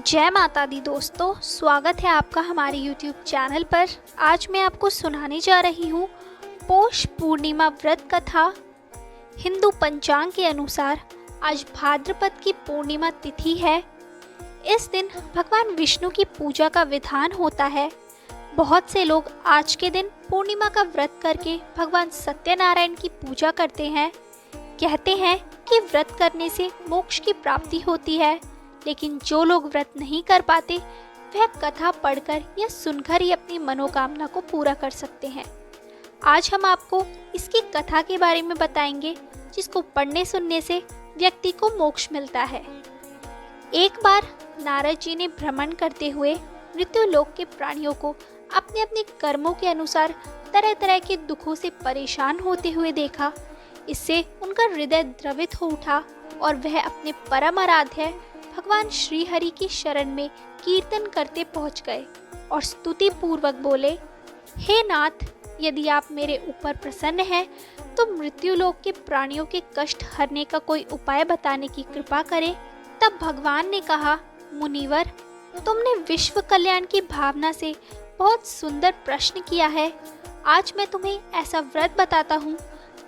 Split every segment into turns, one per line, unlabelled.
जय माता दी दोस्तों, स्वागत है आपका हमारे YouTube चैनल पर। आज मैं आपको सुनाने जा रही हूँ पौष पूर्णिमा व्रत कथा। हिंदू पंचांग के अनुसार आज भाद्रपद की पूर्णिमा तिथि है। इस दिन भगवान विष्णु की पूजा का विधान होता है। बहुत से लोग आज के दिन पूर्णिमा का व्रत करके भगवान सत्यनारायण की पूजा करते हैं। कहते हैं कि व्रत करने से मोक्ष की प्राप्ति होती है, लेकिन जो लोग व्रत नहीं कर पाते वह कथा पढ़कर या सुनकर ही अपनी मनोकामना को पूरा कर सकते हैं। आज हम आपको इसकी कथा के बारे में बताएंगे, जिसको पढ़ने सुनने से व्यक्ति को मोक्ष मिलता है। एक बार नारद जी ने भ्रमण करते हुए मृत्यु लोक के प्राणियों को अपने अपने कर्मों के अनुसार तरह तरह के दुखों से परेशान होते हुए देखा। इससे उनका हृदय द्रवित हो उठा और वह अपने परम आराध्य भगवान श्री हरि की शरण में कीर्तन करते पहुंच गए और स्तुति पूर्वक बोले, हे नाथ, यदि आप मेरे ऊपर प्रसन्न हैं तो मृत्युलोक के प्राणियों के कष्ट हरने का कोई उपाय बताने की कृपा करें। तब भगवान ने कहा, मुनिवर, तुमने विश्व कल्याण की भावना से बहुत सुंदर प्रश्न किया है। आज मैं तुम्हें ऐसा व्रत बताता हूँ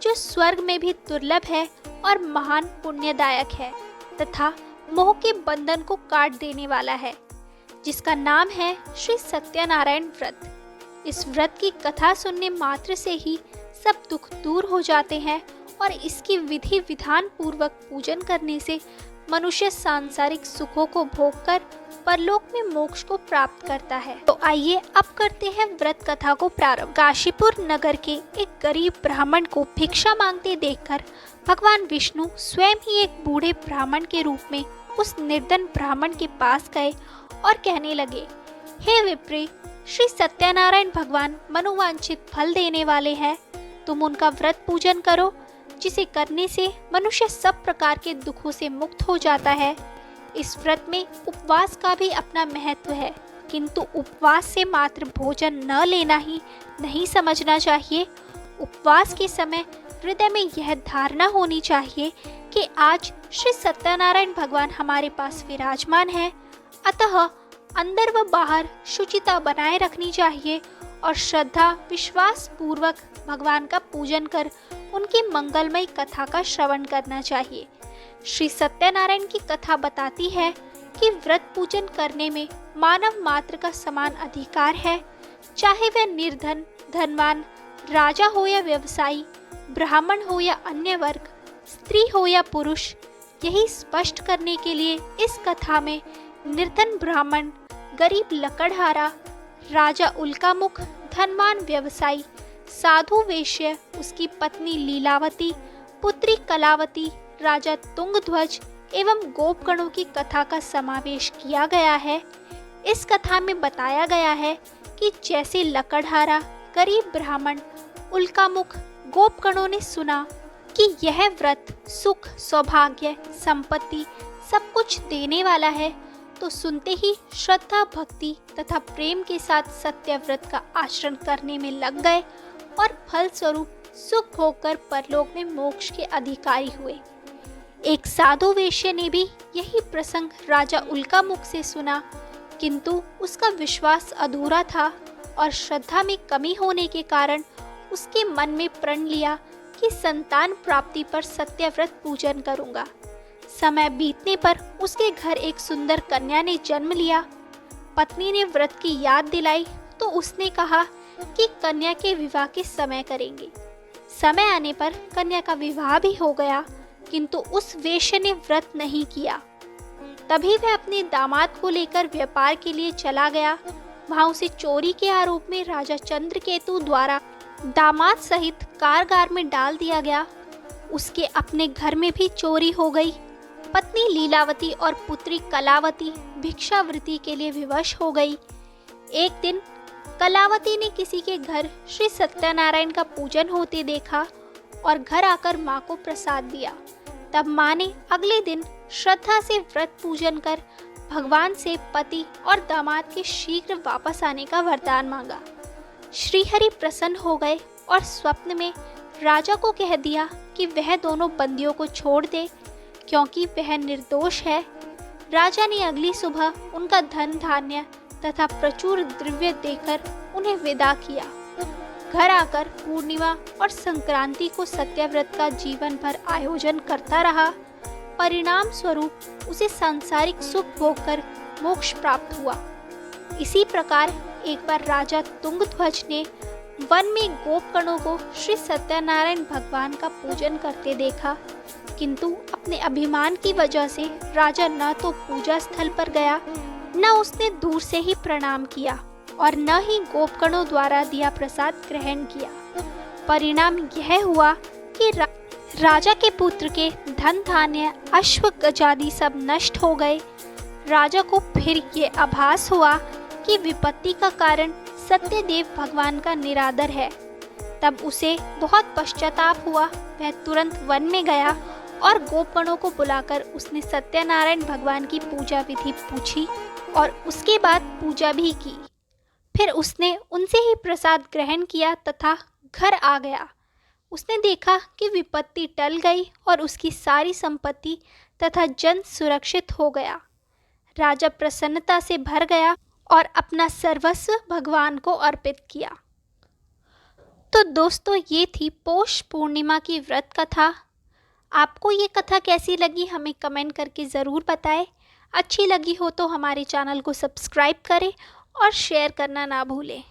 जो स्वर्ग में भी दुर्लभ है और महान पुण्यदायक है तथा मोह के बंधन को काट देने वाला है, जिसका नाम है श्री सत्यनारायण व्रत। इस व्रत की कथा सुनने मात्र से ही सब दुख दूर हो जाते हैं और इसकी विधि विधान पूर्वक पूजन करने से मनुष्य सांसारिक सुखों को भोगकर परलोक में मोक्ष को प्राप्त करता है। तो आइए अब करते हैं व्रत कथा को प्रारंभ। काशीपुर नगर के एक गरीब ब्राह्मण को भिक्षा मांगते देखकर भगवान विष्णु स्वयं ही एक बूढ़े ब्राह्मण के रूप में उस निर्धन ब्राह्मण के पास गए और कहने लगे, हे विप्रे, श्री सत्यनारायण भगवान मनोवांछित फल देने वाले हैं। तुम उनका व्रत पूजन करो, जिसे करने से मनुष्य सब प्रकार के दुखों से मुक्त हो जाता है। इस व्रत में उपवास का भी अपना महत्व है, किंतु उपवास से मात्र भोजन न लेना ही नहीं समझना चाहिए। उपवास के समय हृदय में यह धारणा होनी चाहिए कि आज श्री सत्यनारायण भगवान हमारे पास विराजमान है, अतः अंदर व बाहर शुचिता बनाए रखनी चाहिए और श्रद्धा विश्वास पूर्वक भगवान का पूजन कर उनकी मंगलमय कथा का श्रवण करना चाहिए। श्री सत्यनारायण की कथा बताती है कि व्रत पूजन करने में मानव मात्र का समान अधिकार है, चाहे वह निर्धन, धनवान, राजा हो या व्यवसायी, ब्राह्मण हो या अन्य वर्ग, स्त्री हो या पुरुष। यही स्पष्ट करने के लिए इस कथा में निर्धन ब्राह्मण, गरीब लकड़हारा, राजा उल्कामुख, धनवान व्यवसायी, साधु वेश्य, उसकी पत्नी लीलावती, पुत्री कलावती, राजा तुंगध्वज एवं गोपगणों की कथा का समावेश किया गया है। इस कथा में बताया गया है कि जैसे लकड़हारा, गरीब ब्राह्मण, उल्कामुख, गोपगणों ने सुना कि यह व्रत सुख, सौभाग्य, संपत्ति सब कुछ देने वाला है, तो सुनते ही श्रद्धा, भक्ति तथा प्रेम के साथ सत्य व्रत का आचरण करने में लग गए और फलस्वरूप सुख भोगकर परलोक में मोक्ष के अधिकारी हुए। एक साधु वेश्य ने भी यही प्रसंग राजा उल्कामुख से सुना, किंतु उसका विश्वास अधूरा था और श्रद्धा में कमी होने के कारण उसके मन में प्रण लिया कि संतान प्राप्ति पर सत्यव्रत पूजन करूंगा। समय बीतने पर उसके घर एक सुंदर कन्या ने जन्म लिया। पत्नी ने व्रत की याद दिलाई तो उसने कहा कि कन्या के विवाह के समय करेंगे। समय आने पर कन्या का विवाह भी हो गया, किंतु उस वेश्या ने व्रत नहीं किया। तभी वह अपने दामाद को लेकर व्यापार के लिए चला गया। वहां उसे चोरी के आरोप में राजा चंद्रकेतु द्वारा दामाद सहित कारागार में डाल दिया गया। उसके अपने घर में भी चोरी हो गई। पत्नी लीलावती और पुत्री कलावती भिक्षावृत्ति के लिए विवश हो गई। एक दिन कलावती ने किसी के घर श्री सत्यनारायण का पूजन होते देखा और घर आकर माँ को प्रसाद दिया। तब माँ ने अगले दिन श्रद्धा से व्रत पूजन कर भगवान से पति और दामाद के शीघ्र वापस आने का वरदान मांगा। श्रीहरि प्रसन्न हो गए और स्वप्न में राजा को कह दिया कि वह दोनों बंदियों को छोड़ दे, क्योंकि वह निर्दोष है। राजा ने अगली सुबह उनका धन धान्य तथा प्रचुर द्रव्य देकर उन्हें विदा किया। घर आकर पूर्णिमा और संक्रांति को सत्याव्रत का जीवन भर आयोजन करता रहा। परिणाम स्वरूप उसे सांसारिक सुख भोगकर मोक्ष प्राप्त हुआ। इसी प्रकार एक बार राजा तुंगध्वज ने वन में गोपगणों को श्री सत्यनारायण भगवान का पूजन करते देखा, किंतु अपने अभिमान की वजह से राजा न तो पूजा स्थल पर गया, न उसने दूर से ही प्रणाम किया और न ही गोपगणों द्वारा दिया प्रसाद ग्रहण किया। परिणाम यह हुआ कि राजा के पुत्र के धन धान्य अश्व गजादि सब नष्ट हो गए। राजा को फिर ये आभास हुआ कि विपत्ति का कारण सत्यदेव भगवान का निरादर है। तब उसे बहुत पश्चाताप हुआ। वह तुरंत वन में गया और गोपगणों को बुलाकर उसने सत्यनारायण भगवान की पूजा विधि पूछी और उसके बाद पूजा भी की। फिर उसने उनसे ही प्रसाद ग्रहण किया तथा घर आ गया। उसने देखा कि विपत्ति टल गई और उसकी सारी संपत्ति तथा जन सुरक्षित हो गया। राजा प्रसन्नता से भर गया और अपना सर्वस्व भगवान को अर्पित किया। तो दोस्तों, ये थी पौष पूर्णिमा की व्रत कथा। आपको ये कथा कैसी लगी हमें कमेंट करके ज़रूर बताएं। अच्छी लगी हो तो हमारे चैनल को सब्सक्राइब करें और शेयर करना ना भूलें।